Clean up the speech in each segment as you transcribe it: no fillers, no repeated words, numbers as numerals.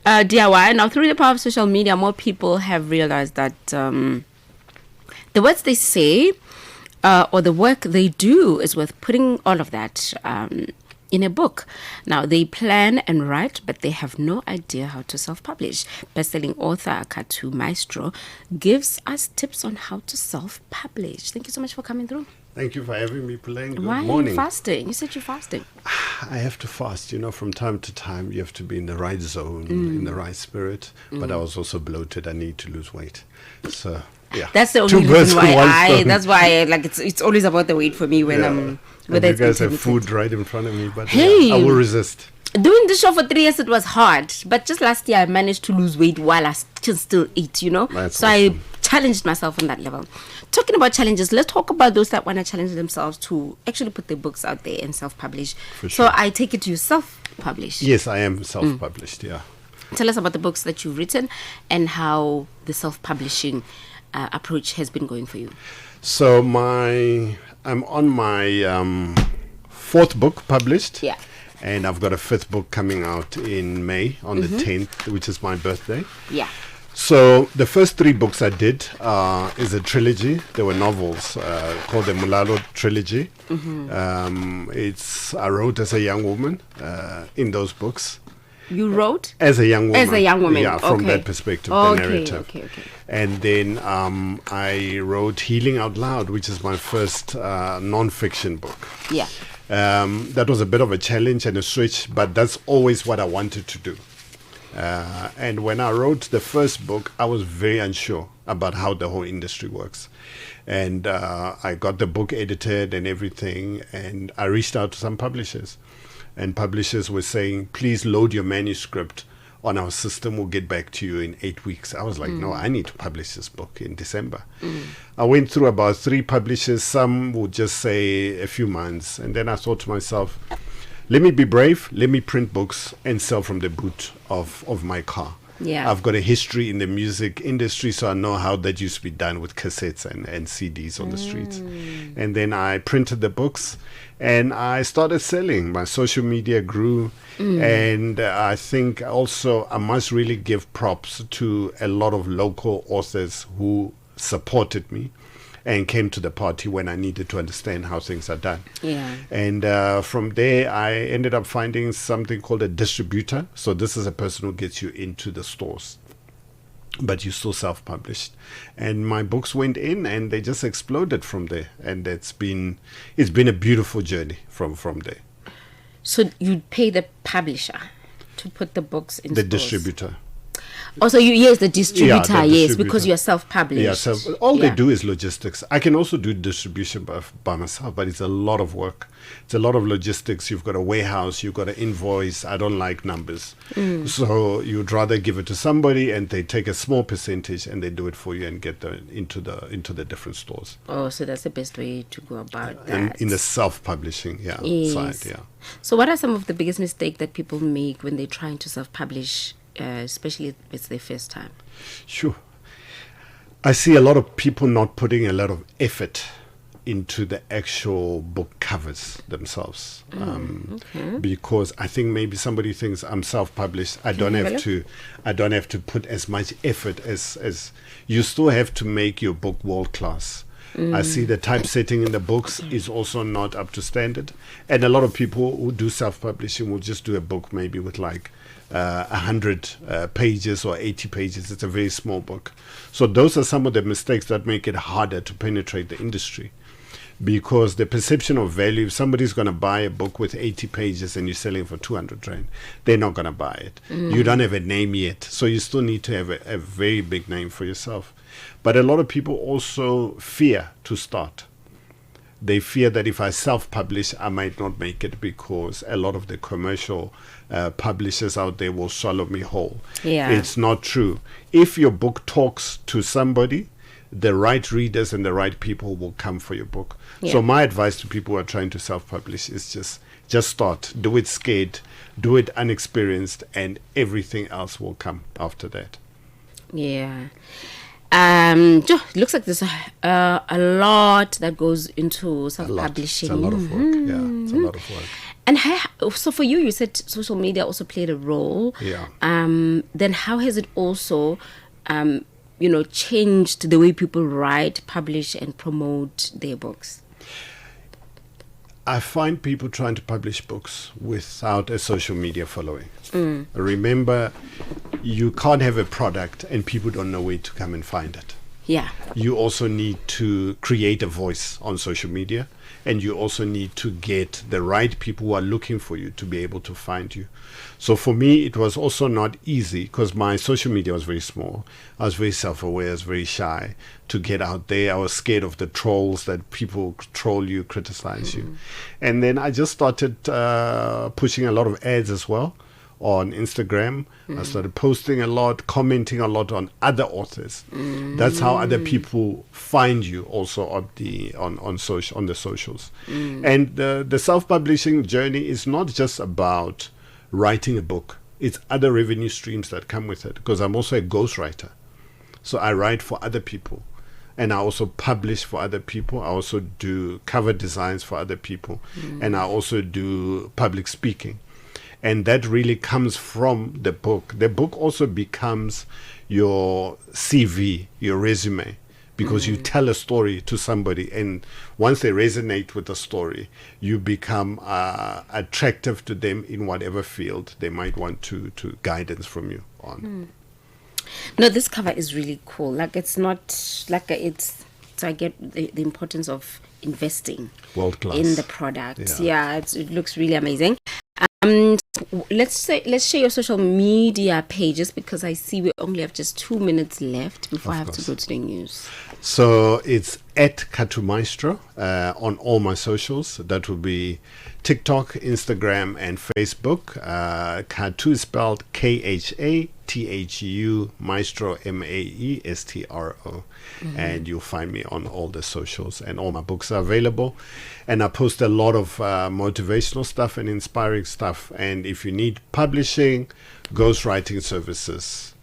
DIY. Now, through the power of social media, more people have realized that the words they say or the work they do is worth putting all of that in a book. Now, they plan and write, but they have no idea how to self-publish. Best-selling author Khathu Mawstro gives us tips on how to self-publish. Thank you so much for coming through. Thank you for having me, Puleng. Good Why morning. Are you fasting? You said you're fasting. I have to fast. From time to time, you have to be in the right zone, in the right spirit. But I was also bloated. I need to lose weight. So, yeah. That's the only reason why it's always about the weight for me when I'm... Whether you guys have food right in front of me, but hey, I will resist. Doing the show for 3 years, it was hard. But just last year, I managed to lose weight while I still eat, That's so awesome. I challenged myself on that level. Talking about challenges, let's talk about those that want to challenge themselves to actually put their books out there and self-publish. For So sure. I take it you self-publish. Yes, I am self-published, yeah. Tell us about the books that you've written and how the self-publishing approach has been going for you. So I'm on my fourth book published. Yeah. And I've got a fifth book coming out in May on the 10th, which is my birthday. Yeah. So the first 3 books I did is a trilogy. They were novels called the Mulalo trilogy. I wrote as a young woman in those books. You wrote? As a young woman. As a young woman. Yeah, from okay. that perspective, the narrative. Okay. And then I wrote Healing Out Loud, which is my first non-fiction book. Yeah. That was a bit of a challenge and a switch, but that's always what I wanted to do. And when I wrote the first book, I was very unsure about how the whole industry works. And I got the book edited and everything, and I reached out to some publishers. And publishers were saying, please load your manuscript on our system. We'll get back to you in 8 weeks. I was like, no, I need to publish this book in December. I went through about 3 publishers. Some would just say a few months. And then I thought to myself, let me be brave. Let me print books and sell from the boot of my car. Yeah. I've got a history in the music industry, so I know how that used to be done with cassettes and CDs on the streets. And then I printed the books and I started selling. My social media grew. And I think also I must really give props to a lot of local authors who supported me and came to the party when I needed to understand how things are done. Yeah. And from there, I ended up finding something called a distributor. So this is a person who gets you into the stores, but you still self-published. And my books went in and they just exploded from there. And it's been a beautiful journey from there. So you pay the publisher to put the books in The stores. distributor. Also, the distributor, Yeah, the yes, distributor. because you're self-published. Yeah, so all they do is logistics. I can also do distribution by myself, but it's a lot of work. It's a lot of logistics. You've got a warehouse, you've got an invoice. I don't like numbers. So you'd rather give it to somebody and they take a small percentage and they do it for you and get into the different stores. Oh, so that's the best way to go about that. And in the self-publishing side, yeah. So what are some of the biggest mistakes that people make when they're trying to self-publish, especially if it's their first time? Sure. I see a lot of people not putting a lot of effort into the actual book covers themselves. Because I think maybe somebody thinks I'm self-published. I don't have to put as much effort as you still have to make your book world class. I see the typesetting in the books is also not up to standard. And a lot of people who do self-publishing will just do a book maybe with like 100 pages or 80 pages. It's a very small book. So those are some of the mistakes that make it harder to penetrate the industry. Because the perception of value, if somebody's going to buy a book with 80 pages and you're selling for 200 rand, they're not going to buy it. You don't have a name yet. So you still need to have a very big name for yourself. But a lot of people also fear to start. They fear that if I self-publish, I might not make it because a lot of the commercial publishers out there will swallow me whole. Yeah. It's not true. If your book talks to somebody, the right readers and the right people will come for your book. Yeah. So my advice to people who are trying to self-publish is just start. Do it scared, do it unexperienced, and everything else will come after that. Yeah. It looks like there's a lot that goes into self-publishing. It's a lot of work. Yeah, it's a lot of work. And so for you, you said social media also played a role. Yeah. Then how has it also, changed the way people write, publish, and promote their books? I find people trying to publish books without a social media following. Remember, you can't have a product and people don't know where to come and find it. Yeah. You also need to create a voice on social media, and you also need to get the right people who are looking for you to be able to find you. So for me, it was also not easy because my social media was very small. I was very self-aware, I was very shy to get out there. I was scared of the trolls, that people troll you, criticize you. And then I just started pushing a lot of ads as well on Instagram. I started posting a lot, commenting a lot on other authors. That's how other people find you also on the socials. And the self-publishing journey is not just about writing a book. It's other revenue streams that come with it, because I'm also a ghostwriter. So I write for other people, and I also publish for other people. I also do cover designs for other people, and I also do public speaking. And that really comes from the book. The book also becomes your CV, your resume, because you tell a story to somebody, and once they resonate with the story, you become attractive to them in whatever field they might want to guidance from you on. No, this cover is really cool. Like, it's not like so I get the importance of investing World class in the product. Yeah. It looks really amazing. Let's share your social media pages, because I see we only have just 2 minutes left before I have to go to the news. So it's at Khathu Mawstro on all my socials. That will be TikTok, Instagram, and Facebook. Khathu is spelled Khathu, Maestro, Maestro. And you'll find me on all the socials, and all my books are available. And I post a lot of motivational stuff and inspiring stuff. And if you need publishing, ghostwriting services,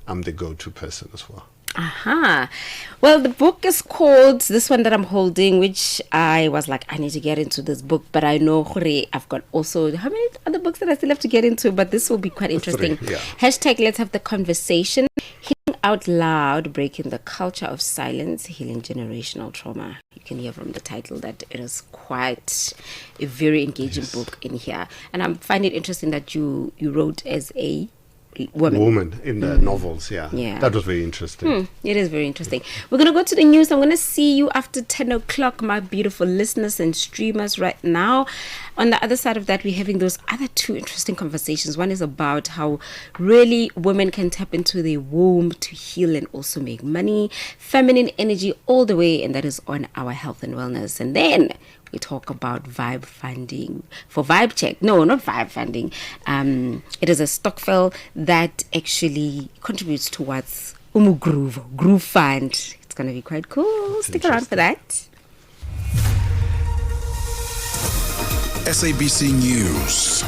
I'm the go-to person as well. Well, the book is called, this one that I'm holding, which I was like, I need to get into this book, but I know I've got also, how many other books that I still have to get into, but this will be quite interesting. 3, yeah. # let's have the conversation. Healing Out Loud, Breaking the Culture of Silence, Healing Generational Trauma. You can hear from the title that it is quite a very engaging book in here. And I find it interesting that you wrote as a woman in the novels. That was very interesting. It is very interesting. We're going to go to the news. I'm going to see you after 10 o'clock, my beautiful listeners and streamers right now. On the other side of that, we're having those other 2 interesting conversations. One is about how really women can tap into their womb to heal and also make money, feminine energy all the way, and that is on our health and wellness. And then we talk about vibe funding for Vibe Check. No, not vibe funding. It is a stokvel that actually contributes towards Groove Fund. It's going to be quite cool. Stick around for that. SABC News.